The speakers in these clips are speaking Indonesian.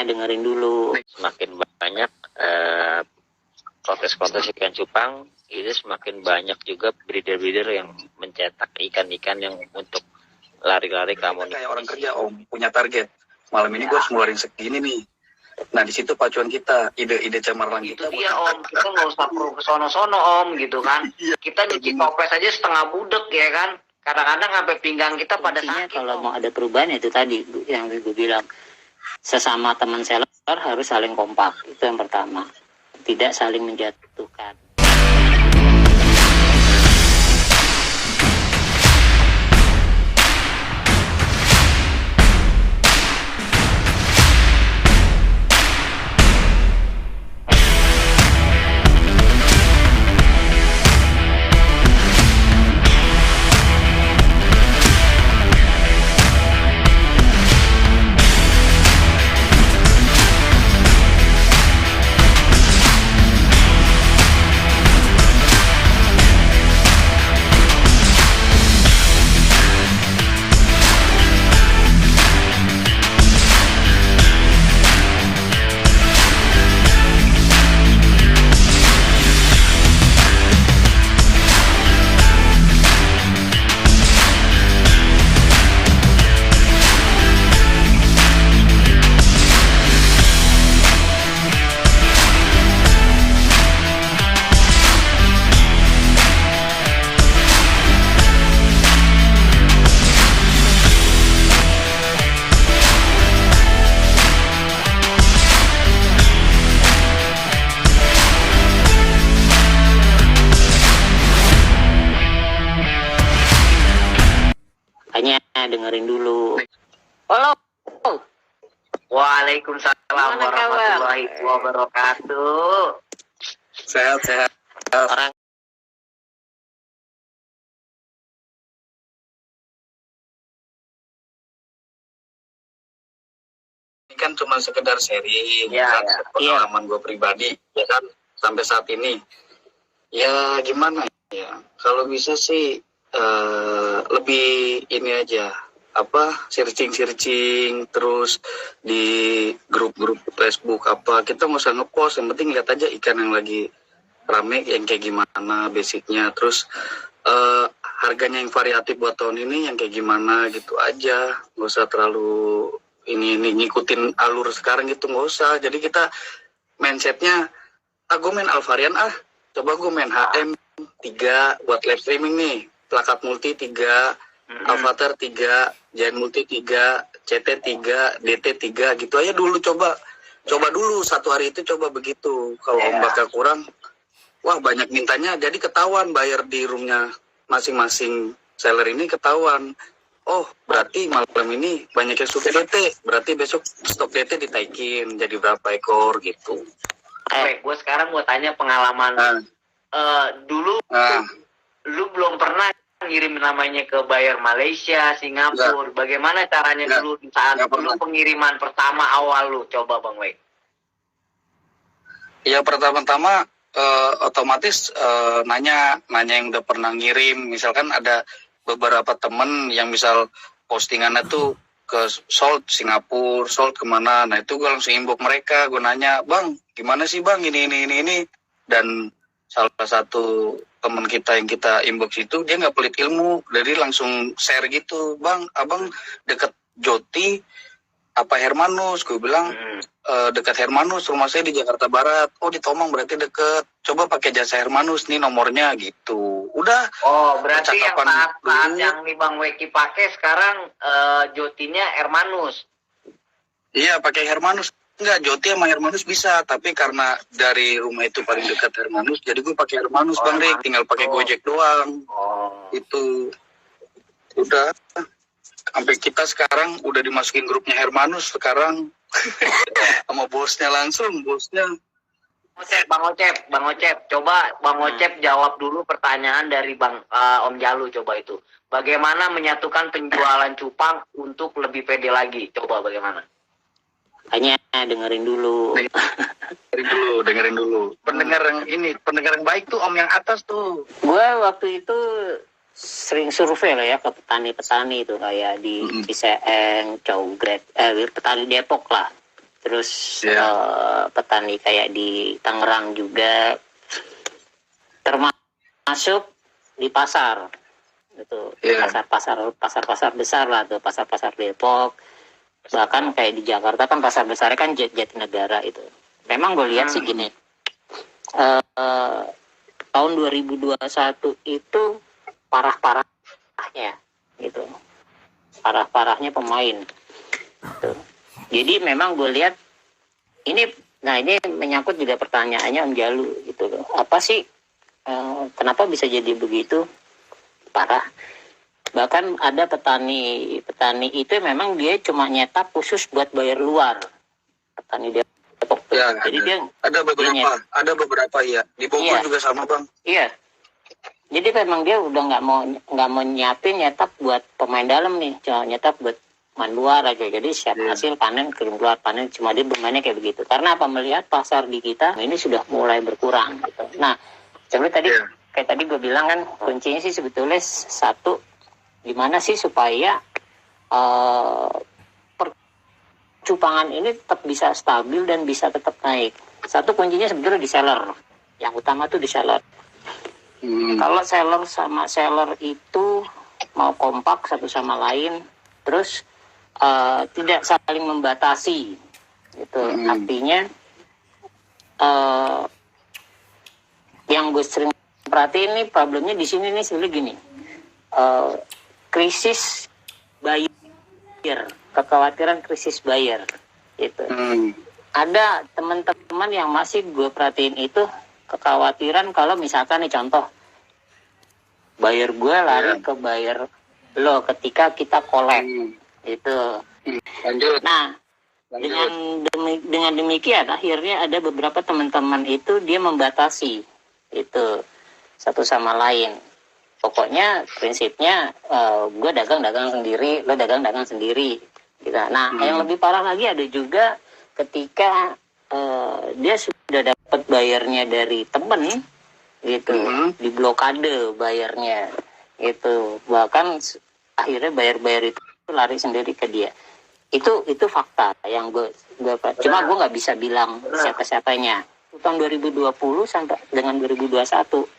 dengerin dulu. Semakin banyak kontes-kontes ikan cupang, itu semakin banyak juga breeder-breeder yang mencetak ikan-ikan yang untuk lari-lari ke amunisi. Kayak orang kerja Om, punya target. Malam ini gue harus ngeluarin segini nih. Nah di situ pacuan kita, ide-ide cemerlang Itu kita. dia Om, kita nggak usah perlu kesono-sono Om gitu kan. Kita nyuci toples aja setengah budek ya kan. Kadang-kadang sampai pinggang kita pada sakit. Kalau mau ada perubahan itu tadi yang gue bilang, sesama teman seller harus saling kompak. Itu yang pertama, tidak saling menjatuhkan. Hanya dengerin dulu. Halo. Waalaikumsalam warahmatullahi wabarakatuh. Sehat. Orang Ini kan cuma sekedar sharing, Ya, kan? ya. Pengalaman gue pribadi, ya kan, sampai saat ini. Ya gimana ya, kalau bisa sih lebih ini aja, searching terus di grup-grup Facebook kita nggak usah ngepost, yang penting lihat aja ikan yang lagi rame yang kayak gimana basicnya, terus harganya yang variatif buat tahun ini yang kayak gimana gitu aja, nggak usah terlalu ini ngikutin alur sekarang gitu, nggak usah. Jadi kita mindsetnya, gue main Alvarian coba gue main HM 3 buat live streaming nih, plakat multi 3, Avatar 3, Giant multi 3, CT 3, DT 3 gitu aja dulu, coba dulu satu hari itu, coba begitu. Kalau ombaknya kurang, wah banyak mintanya, jadi ketahuan bayar di roomnya masing-masing seller ini ketahuan. Oh berarti malam ini banyak yang suka DT, berarti besok stok DT ditaikin jadi berapa ekor gitu. gue sekarang mau tanya pengalaman. Dulu lu belum pernah ngirim namanya ke buyer Malaysia, Singapura. Bagaimana caranya dulu saat dulu pengiriman pertama awal lu? Coba Bang Wei. Ya pertama-tama otomatis nanya yang udah pernah ngirim. Misalkan ada beberapa temen yang misal postingannya tuh ke sold Singapura, sold kemana, nah itu gue langsung inbox mereka, gue nanya, bang gimana sih bang ini, dan salah satu teman kita yang kita inbox itu dia nggak pelit ilmu, jadi langsung share gitu, bang abang deket Joti apa Hermanus, gue bilang dekat Hermanus, rumah saya di Jakarta Barat. Oh di Tomang berarti deket, coba pakai jasa Hermanus nih nomornya gitu. Udah. Oh berarti yang saat yang nih Bang Weki pakai sekarang Jotinya Hermanus. Iya pakai Hermanus. Enggak, Joti sama Hermanus bisa, tapi karena dari rumah itu paling dekat Hermanus, jadi gue pakai Hermanus Bang Rik, tinggal pakai Gojek doang. Itu udah. Sampai kita sekarang udah dimasukin grupnya Hermanus sekarang. Sama bosnya langsung, Bang Ocep, coba Bang Ocep jawab dulu pertanyaan dari Bang Om Jalu, coba itu. Bagaimana menyatukan penjualan cupang untuk lebih pede lagi? Coba bagaimana? Hanya dengerin dulu. Dengerin dulu. Pendengar yang baik tuh Om yang atas tuh. Gue waktu itu sering survei lah ya ke petani-petani itu kayak di Ciseeng, Cowgrade, petani Depok lah. terus petani kayak di Tangerang juga, termasuk di pasar itu, pasar besar lah tuh, pasar Depok, bahkan kayak di Jakarta kan pasar besarnya kan Jatinegara itu. Memang gue lihat sih gini, tahun 2021 itu parah-parahnya gitu, parah-parahnya pemain gitu. Jadi memang gue lihat ini menyangkut juga pertanyaannya Om Jalu gitu loh, apa sih kenapa bisa jadi begitu parah. Bahkan ada petani itu memang dia cuma nyetak khusus buat bayar luar, petani Depok tuh. Ya, jadi dia ada beberapa ya di Bogor juga sama Bang. Iya, jadi memang dia udah nggak mau nyiapin nyetak buat pemain dalam nih, cuma nyetak buat pemain luar aja. Jadi siap hasil panen kirim keluar panen, cuma dia bermainnya kayak begitu. Karena apa, melihat pasar di kita ini sudah mulai berkurang gitu. Nah, coba tadi kayak tadi gue bilang kan, kuncinya sih sebetulnya satu, gimana sih supaya percupangan ini tetap bisa stabil dan bisa tetap naik. Satu kuncinya sebetulnya di seller, yang utama tuh di seller. Kalau seller sama seller itu mau kompak satu sama lain, terus tidak saling membatasi gitu. Artinya yang gue sering perhatiin nih, problemnya di sini nih sebenarnya gini, krisis buyer, kekhawatiran krisis buyer gitu. Ada teman-teman yang masih gue perhatiin itu kekhawatiran kalau misalkan nih contoh, buyer gue lari ke buyer lo ketika kita collab itu. Nah, dengan demikian akhirnya ada beberapa teman-teman itu dia membatasi itu satu sama lain. Pokoknya prinsipnya gue dagang sendiri, lo dagang sendiri gitu. Nah, yang lebih parah lagi ada juga ketika dia sudah dapat bayarnya dari temen gitu, diblokade bayarnya gitu, bahkan akhirnya bayar itu lari sendiri ke dia. Itu fakta yang gue cuma gue nggak bisa bilang siapa-siapanya. Tahun 2020 sampai dengan 2021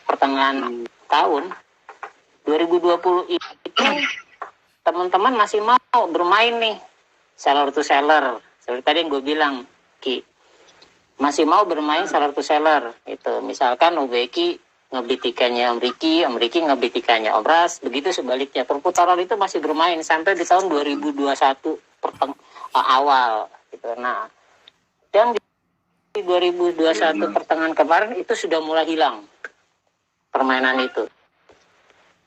pertengahan tahun 2020 itu teman-teman masih mau bermain nih seller to seller. Seperti tadi yang gue bilang, Ki, masih mau bermain seller to seller. Itu misalkan Ubeki ngebeli ikannya Om Riki ngebeli ikannya Om Ras, begitu sebaliknya. Perputaran itu masih bermain sampai di tahun 2021 awal gitu. Nah, dan di 2021 pertengahan kemarin itu sudah mulai hilang permainan itu.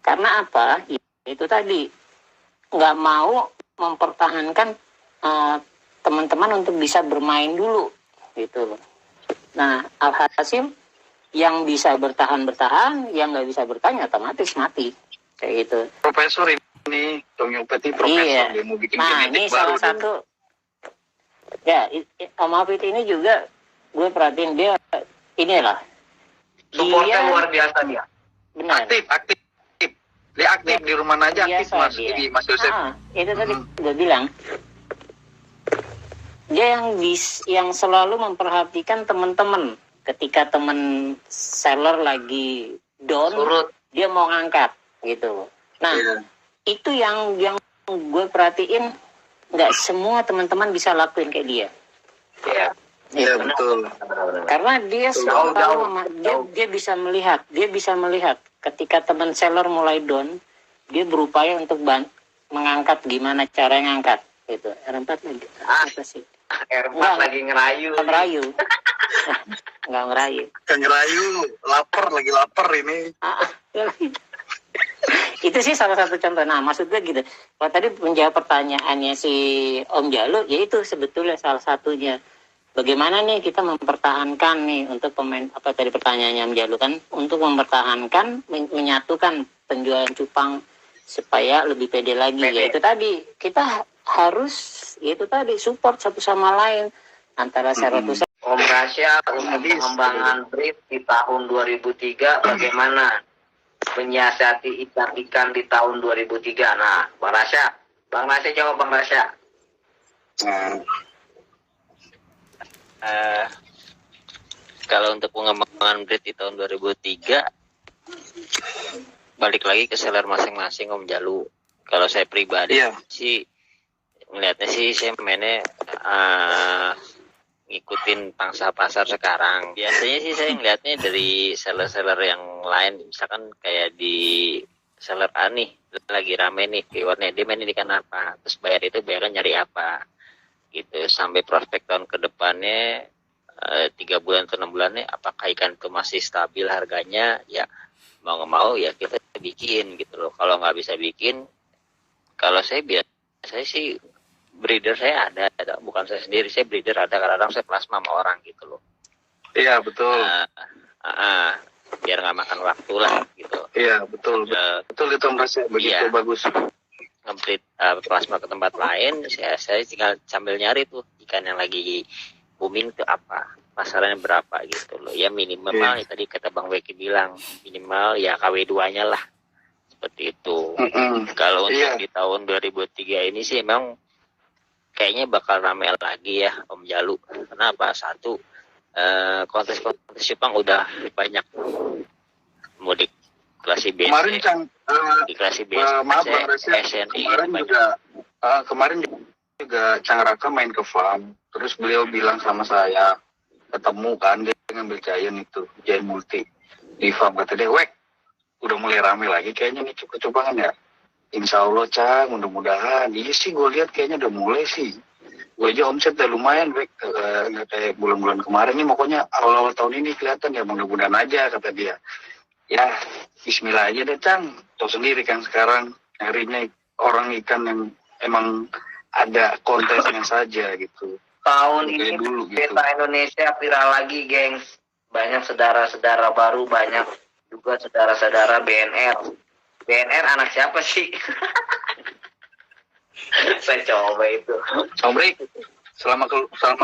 Karena apa? Itu tadi nggak mau mempertahankan teman-teman untuk bisa bermain dulu gitu. Nah, alhasil yang bisa bertahan, yang nggak bisa bertahan otomatis mati kayak gitu. Profesor ini Dong Yopeti profesor, dia mau bikin ini salah satu ya. Om Hafid ini juga gue perhatiin dia inilah supportnya luar biasa dia. Benar. Aktif. Dia aktif di rumah aja, aktif Mas Yosef. Itu tadi gue bilang. Dia yang selalu memperhatikan teman-teman. Ketika teman seller lagi down, dia mau ngangkat gitu. Nah, itu yang gue perhatiin, nggak semua teman-teman bisa lakuin kayak dia. Iya, betul. Karena dia selalu tahu, dia bisa melihat ketika teman seller mulai down, dia berupaya untuk mengangkat, gimana cara ngangkat gitu. R4 lagi. Apa sih? R4 lagi ngerayu. Nggak ngerayu. Lagi lapar ini. Itu sih salah satu contoh. Nah, maksudnya gitu. Kalau tadi menjawab pertanyaannya si Om Jalu, ya itu sebetulnya salah satunya. Bagaimana nih kita mempertahankan nih untuk pemain, apa tadi pertanyaannya Om Jalu kan, untuk mempertahankan, menyatukan penjualan cupang supaya lebih pede lagi. Ya itu tadi, kita harus itu tadi support satu sama lain antara seller to seller. Om Rasya, untuk pengembangan brief di tahun 2003 bagaimana menyiasati ikan di tahun 2003. Nah, Bang Rasya jawab Bang Rasya. Eh, kalau untuk pengembangan breed di tahun 2003 balik lagi ke seller masing-masing Om Jalu. Kalau saya pribadi sih melihatnya sih saya mainnya ngikutin pangsa pasar sekarang. Biasanya sih saya ngelihatnya dari seller-seller yang lain, misalkan kayak di seller A nih lagi rame nih viewernya, dia main ikan apa, terus bayar itu bayarnya nyari apa gitu, sampai prospek tahun kedepannya 3 bulan atau 6 bulannya apakah ikan itu masih stabil harganya, ya mau nggak mau ya kita bikin gitu loh. Kalau nggak bisa bikin, kalau saya biasa sih breeder saya ada, bukan saya sendiri, saya breeder ada, kadang-kadang saya plasma sama orang gitu loh. Iya betul. Biar nggak makan waktu lah gitu. Iya betul. Betul itu merasa begitu bagus. Nge-breed plasma ke tempat lain, saya tinggal sambil nyari tuh ikan yang lagi booming tuh apa, pasarannya berapa gitu loh. Ya minimal ya, tadi kata Bang Weki bilang minimal ya KW2-nya lah. Seperti itu. Kalau untuk di tahun 2003 ini sih emang kayaknya bakal rame lagi ya Om Jalu. Kenapa? Satu, kontes-kontes Jepang udah banyak. Mudik klasi B. Kemarin di klasi B. Maaf Bang Resi, kemarin juga Cang Raka main ke farm, terus beliau bilang sama saya, ketemu kan dia ngambil Giant itu, Giant Multi di farm, kata dia, "Wek, udah mulai rame lagi kayaknya nih coba-cobangan ya." Insya Allah Cang, mudah-mudahan. Iya sih gue lihat kayaknya udah mulai sih. Gue aja omset udah lumayan, Wek, nggak kayak bulan-bulan kemarin nih, pokoknya awal-awal tahun ini kelihatan ya, mudah-mudahan aja, kata dia. Ya, bismillah aja deh Cang. Tahu sendiri kan sekarang nyarinya orang ikan yang emang ada kontesnya saja gitu. Tahun ini dulu gitu. Beta Indonesia viral lagi, gengs. Banyak saudara-saudara baru, banyak juga saudara-saudara BNR. BNR anak siapa sih? Saya coba itu. Nomrik, selama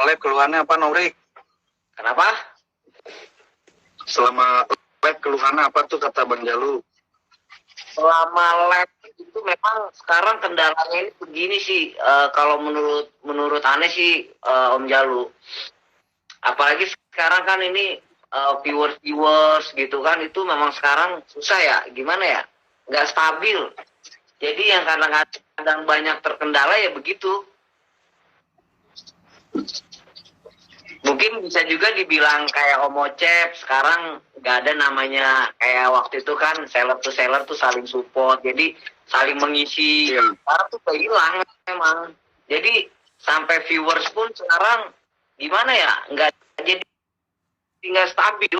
live keluhannya apa Nomrik? Kenapa? Selama live keluhannya apa tuh kata Bang Jalu? Selama live itu memang sekarang kendalanya ini begini sih, kalau menurut aneh sih Om Jalu, apalagi sekarang kan ini viewers gitu kan, itu memang sekarang susah ya, gimana ya, nggak stabil. Jadi yang kadang-kadang banyak terkendala ya begitu. Mungkin bisa juga dibilang kayak Omocep, sekarang nggak ada namanya kayak waktu itu kan seller tuh saling support, jadi saling mengisi. Sekarang tuh hilang memang. Jadi sampai viewers pun sekarang gimana ya, nggak jadi tinggal stabil.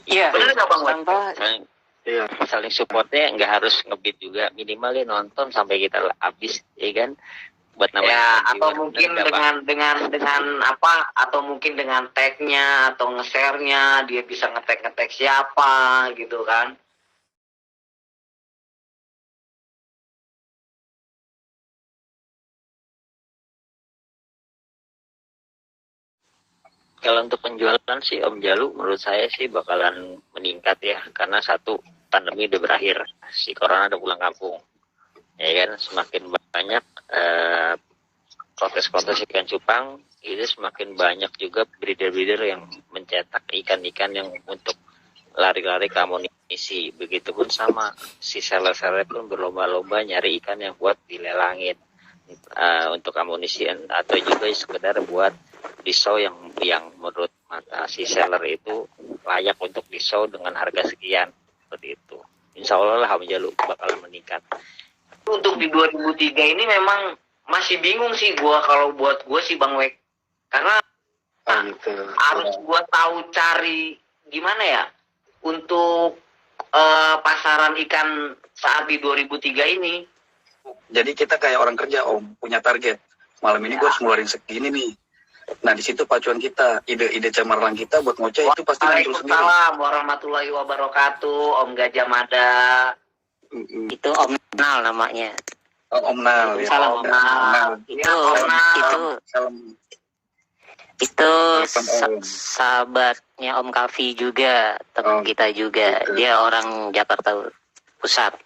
Iya. Benar nggak Bang? Iya. Saling supportnya nggak harus ngebit juga, minimal ya nonton sampai kita habis, ya kan? Buat ya, atau mungkin dengan apa, atau mungkin dengan tag-nya atau nge-share-nya, dia bisa nge-tag siapa gitu kan. Kalau untuk penjualan sih Om Jalu menurut saya sih bakalan meningkat ya, karena satu, pandemi udah berakhir, si corona udah pulang kampung, ya kan. Semakin banyak kontes-kontes ikan cupang, itu semakin banyak juga breeder-breeder yang mencetak ikan-ikan yang untuk lari-lari ke amunisi. Begitupun sama si seller-seller pun berlomba-lomba nyari ikan yang buat dilelangin untuk amunisi, atau juga sekedar buat di show yang menurut mata si seller itu layak untuk di show dengan harga sekian, seperti itu. Insya Allah lah Om Jalu bakalan meningkat. Untuk di 2003 ini memang masih bingung sih gua, kalau buat gua sih Bang Wek, karena harus gua tahu cari gimana ya untuk pasaran ikan saat di 2003 ini. Jadi kita kayak orang kerja Om, punya target. Malam ini gue harus ngeluarin segini nih. Nah di situ pacuan kita, ide-ide cemerlang kita buat ngoceh itu pasti muncul sendiri. Waalaikumsalam warahmatullahi wabarakatuh, Om Gajah Mada. Itu Om Nal namanya. Oh, Om Nal. Salam Om Nal. Itu sahabatnya Om Kavi juga, teman kita juga. Dia orang Jakarta Pusat,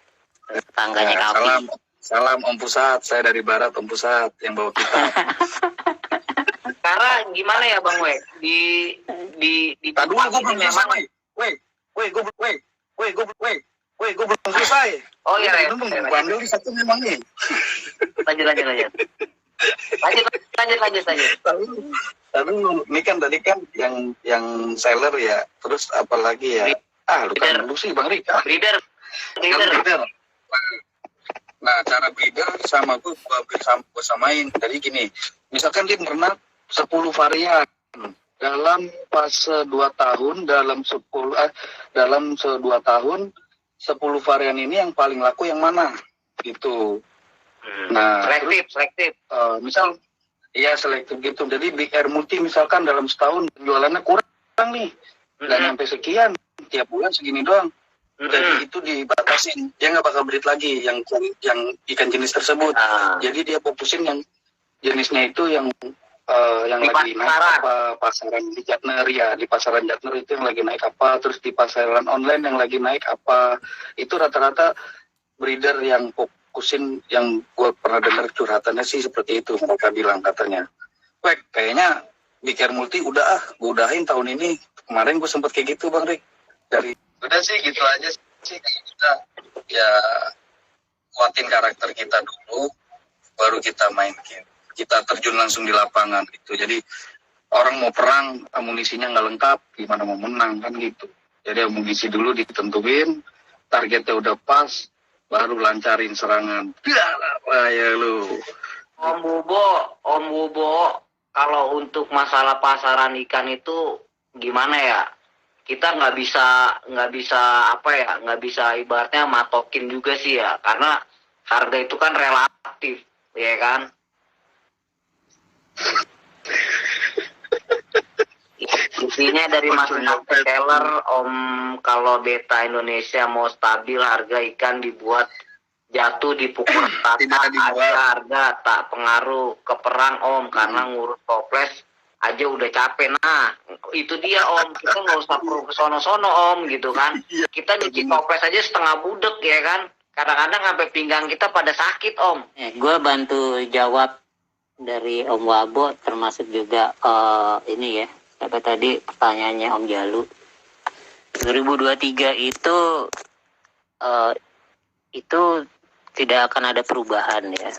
tetangganya Kavi. Salam Om Pusat, saya dari Barat Om Pusat yang bawa kita. Karena gimana ya Bang Wei, di Tadi gue belum selesai, gue belum selesai. Oh iya, Itu bandel di satu memang nih. lanjut. Lalu ini kan tadi kan yang seller ya, terus apalagi ya? Lu kan dulu sih Bang Rika. Breeder. Nah, cara breeder sama gue samain. Jadi gini, misalkan dia merenak 10 varian dalam fase 2 tahun, dalam 2 tahun 10 varian ini yang paling laku yang mana? Gitu. Nah, selektif. Misal iya selektif gitu. Jadi Big Air Multi misalkan dalam setahun penjualannya kurang nih. Nggak nyampe sekian, tiap bulan segini doang. Jadi itu dibatasin, dia nggak bakal breed lagi yang ikan jenis tersebut. Jadi dia fokusin yang jenisnya itu yang lagi naik apa, pasaran di Jatner ya, di pasaran Jatner itu yang lagi naik apa, terus di pasaran online yang lagi naik apa. Itu rata-rata breeder yang fokusin, yang gue pernah dengar curhatannya sih seperti itu, mereka bilang katanya. Wek, kayaknya Big Air Multi gue udahin tahun ini. Kemarin gue sempet kayak gitu Bang Rik. Udah sih gitu aja sih, kita ya kuatin karakter kita dulu, baru kita main game. Kita terjun langsung di lapangan gitu. Jadi orang mau perang, amunisinya nggak lengkap, gimana mau menang kan gitu. Jadi amunisi dulu ditentuin, targetnya udah pas, baru lancarin serangan. Ya lu. Om Bubo, kalau untuk masalah pasaran ikan itu gimana ya? Kita nggak bisa ibaratnya matokin juga sih ya, karena harga itu kan relatif, ya kan? Intinya dari masing-masing seller, Om, kalau beta Indonesia mau stabil, harga ikan dibuat jatuh di pukul rata, ada harga tak pengaruh ke perang Om, karena ngurus toples aja udah capek. Nah itu dia Om, kita nggak usah perlu ke sono-sono Om gitu kan. Kita nyuci toples aja setengah budek ya kan, kadang-kadang sampai pinggang kita pada sakit Om. Gue bantu jawab dari Om Wabo, termasuk juga ini ya, apa tadi pertanyaannya Om Jalu. 2023 itu tidak akan ada perubahan ya.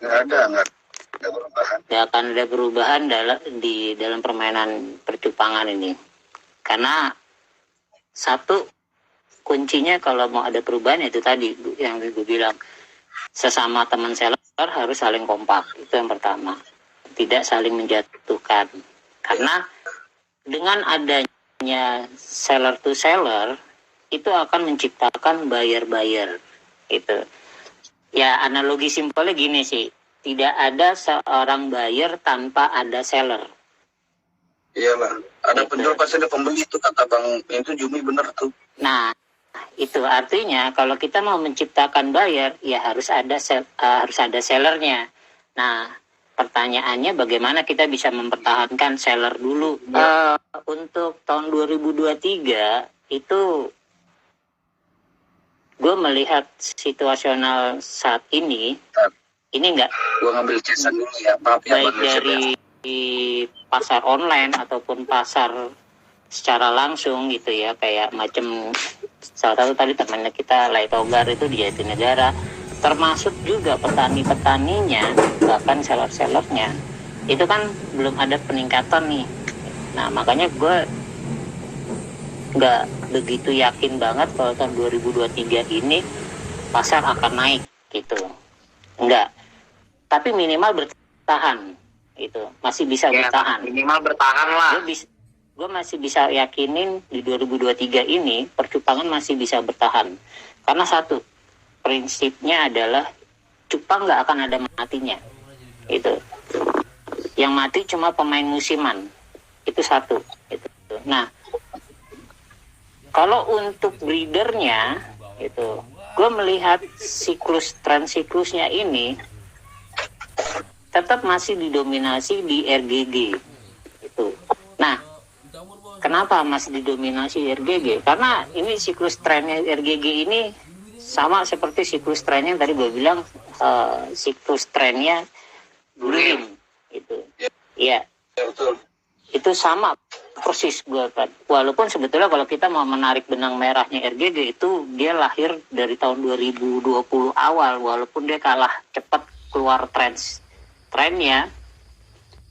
Nggak ada perubahan. Tidak akan ada perubahan dalam permainan percupangan ini. Karena satu kuncinya kalau mau ada perubahan itu tadi yang gue bilang, sesama teman seller harus saling kompak. Itu yang pertama. Tidak saling menjatuhkan. Karena dengan adanya seller to seller itu akan menciptakan buyer itu. Ya analogi simpelnya gini sih, tidak ada seorang buyer tanpa ada seller. Iyalah, ada penjual pasti ada pembeli, itu kata Bang itu Jumi bener tuh. Nah, itu artinya kalau kita mau menciptakan buyer, ya harus ada sellernya. Nah, pertanyaannya bagaimana kita bisa mempertahankan seller dulu. Untuk tahun 2023 itu gue melihat situasional saat ini enggak. Gue ngambil casan dulu ya, maaf ya, baik dari pasar online ataupun pasar secara langsung gitu ya, kayak macam salah satu tadi temannya kita Lai Togar itu di Jatinegara, termasuk juga petani-petaninya, bahkan seller-sellernya itu kan belum ada peningkatan nih. Nah makanya gue nggak begitu yakin banget kalau tahun 2023 ini pasar akan naik gitu, enggak, tapi minimal bertahan itu, masih bisa bertahan, minimal bertahan lah. Gue masih bisa yakinin di 2023 ini percupangan masih bisa bertahan, karena satu prinsipnya adalah cupang nggak akan ada matinya, itu yang mati cuma pemain musiman, itu satu itu. Nah kalau untuk breedernya itu, gue melihat tren siklusnya ini tetap masih didominasi di RGG itu. Nah, kenapa masih didominasi RGG? Karena ini siklus trennya RGG ini sama seperti siklus trennya yang tadi gue bilang, siklus trennya green itu. Iya. Ya, betul. Itu sama persis gue. Walaupun sebetulnya kalau kita mau menarik benang merahnya RGG itu dia lahir dari tahun 2020 awal, walaupun dia kalah cepat keluar trennya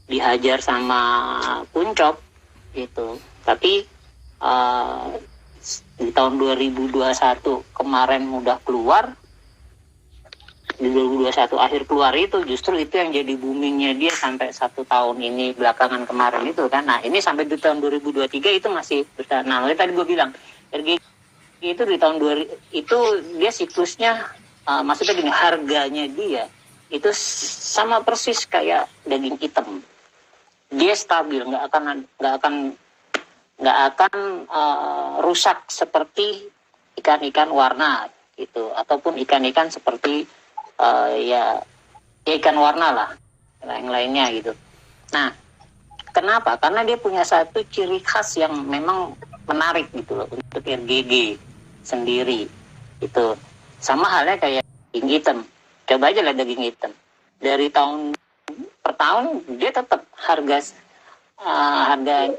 dihajar sama Kuncop gitu. Tapi di tahun 2021 kemarin udah keluar, di 2021 akhir keluar itu justru itu yang jadi boomingnya dia sampai 1 tahun ini belakangan kemarin itu kan. Nah ini sampai di tahun 2023 itu masih besar. Nah tadi gue bilang RGG itu di tahun 2000 itu dia siklusnya maksudnya gini, harganya dia itu sama persis kayak daging hitam, dia stabil, nggak akan rusak seperti ikan-ikan warna gitu, ataupun ikan-ikan seperti ya ikan warna lah yang lainnya gitu. Nah kenapa? Karena dia punya satu ciri khas yang memang menarik gitu loh untuk RGG sendiri itu. Sama halnya kayak daging hitam, coba aja lah daging hitam dari tahun per tahun dia tetap harga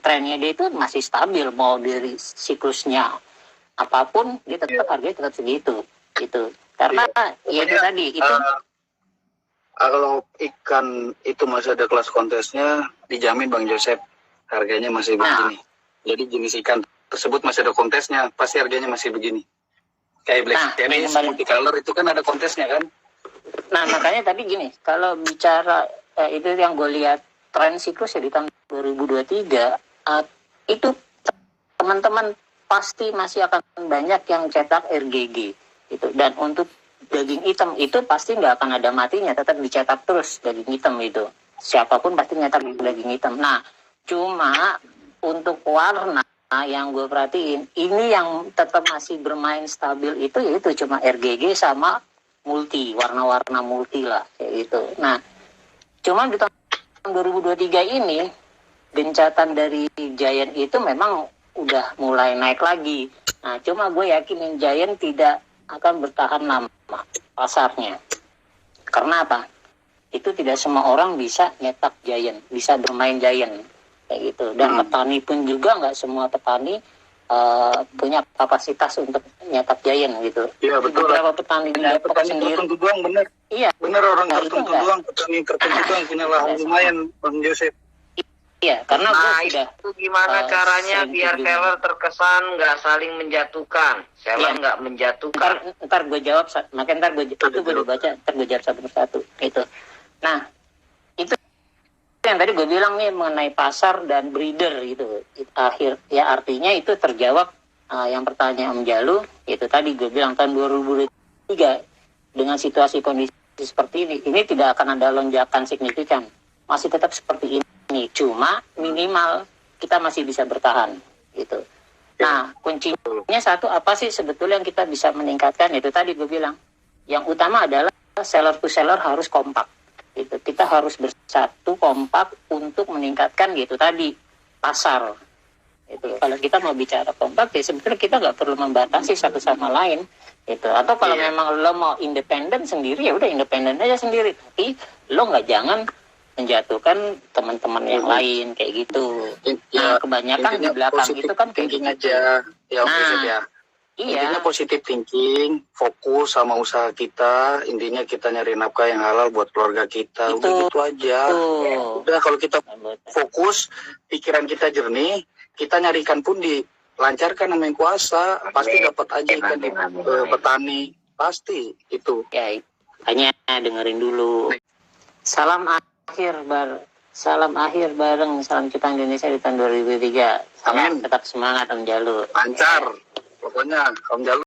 trennya dia itu masih stabil, mau dari siklusnya apapun dia tetap harganya tetap segitu gitu. Karena ya itu tadi itu kalau ikan itu masih ada kelas kontesnya, dijamin Bang Joseph harganya masih begini. Jadi jenis ikan tersebut masih ada kontesnya, pasti harganya masih begini. Kayak Black Series, multicolor itu kan ada kontesnya kan. Nah makanya tadi gini, kalau bicara itu yang gue lihat tren siklus ya di tahun 2023 itu teman-teman pasti masih akan banyak yang cetak RGG gitu. Dan untuk daging hitam itu pasti nggak akan ada matinya, tetap dicetak terus daging hitam itu, siapapun pasti nyetak daging hitam. Nah cuma untuk warna yang gue perhatiin ini yang tetap masih bermain stabil itu yaitu cuma RGG sama multi, warna-warna multi lah kayak gitu. Nah cuma di tahun 2023 ini gencatan dari Giant itu memang udah mulai naik lagi. Nah cuma gue yakinin Giant tidak akan bertahan lama pasarnya. Karena apa? Itu tidak semua orang bisa nyetak Giant, bisa bermain Giant kayak gitu. Dan petani pun juga nggak semua petani punya kapasitas untuk nyetak Giant gitu. Iya betul. Beberapa petani di Depok sendiri. Tertentu doang bener. Iya. Bener orang tertentu doang, petani tertentu doang punya lahan lumayan Bang Joseph. Iya, karena itu gimana caranya biar seller terkesan nggak saling menjatuhkan, seller nggak menjatuhkan. Ntar gue jawab, makanya itu gue udah baca, ntar gue jawab satu persatu itu. Nah itu yang tadi gue bilang nih mengenai pasar dan breeder gitu. Artinya itu terjawab yang pertanyaan Om Jalu itu tadi gue bilang tahun 2023 dengan situasi kondisi seperti ini tidak akan ada lonjakan signifikan, masih tetap seperti ini, cuma minimal kita masih bisa bertahan gitu. Nah kuncinya satu apa sih sebetulnya yang kita bisa meningkatkan, itu tadi gue bilang yang utama adalah seller to seller harus kompak gitu. Kita harus bersatu kompak untuk meningkatkan gitu tadi pasar itu. Kalau kita mau bicara kompak ya sebetulnya kita nggak perlu membatasi satu sama lain itu. Atau kalau memang lo mau independen sendiri ya udah independen aja sendiri, tapi lo jangan menjatuhkan teman-teman yang lain kayak gitu. Nah kebanyakan di belakang itu kan kayak gitu aja ya. Intinya positif thinking, fokus sama usaha kita. Intinya kita nyari nafkah yang halal buat keluarga kita. Udah gitu aja. Udah kalau kita fokus, pikiran kita jernih, kita nyari ikan pun dilancarkan sama yang kuasa, pasti dapat aja ikan di petani, pasti itu. Ya, hanya dengerin dulu. Salam akhir bareng Salam Cipta Indonesia di tahun 2003. Amin. Tetap semangat Om Jalu. Lancar, pokoknya Om Jalu.